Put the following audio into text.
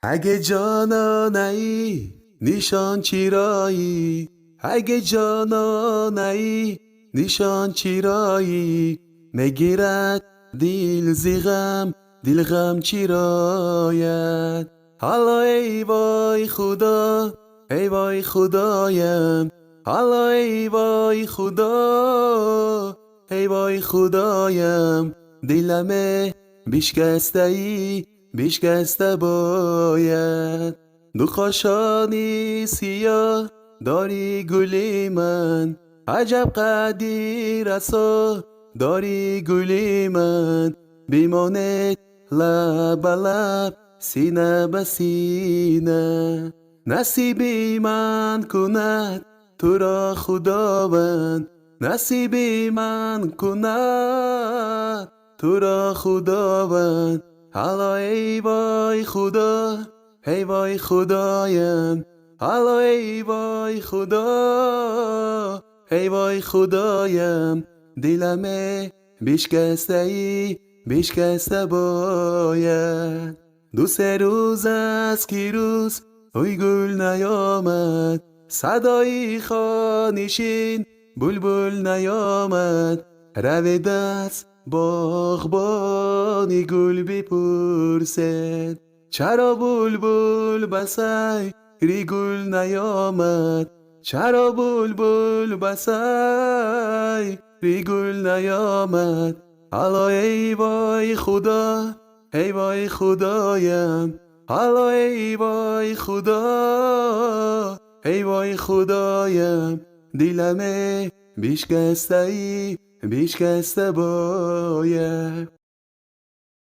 اگه جانانه‌ای نیشان چیرایی، اگه جانانه‌ای نیشان چیرایی، مگیرد دیل زیغم دیل غم چیراید. حالا ای وای خدا، ای وای خدایم، حالا ای وای خدا، ای وای خدایم، دیلمه بیشکسته ای بیشکسته باید. دو خاشانی سیاه داری گلی من، عجب قدیر اسا داری گلی من، بیمانه لب به لب سینه به سینه. نصیبی من کند تو را خداوند، نصیبی من کند تو را خداوند. حالا ای وای خدا، ای وای خدایم، حالا ای وای خدا، ای وای خدایم، دیلمه بیشکسته ای بیشکسته باید. دو سه روز از کی روز اوی گل نیامد، صدای خانشین بلبل نیامد. روی دست باغبانی گل بپرسد، چرا بلبل بسای ری گل نیامد، چرا بلبل بسای ری گل نیامد. حالا ای وای خدا، ای وای خدایم، حالا ای وای خدا، ای وای خدایم، دیلمه بیشکسته ای بیشکسته باید.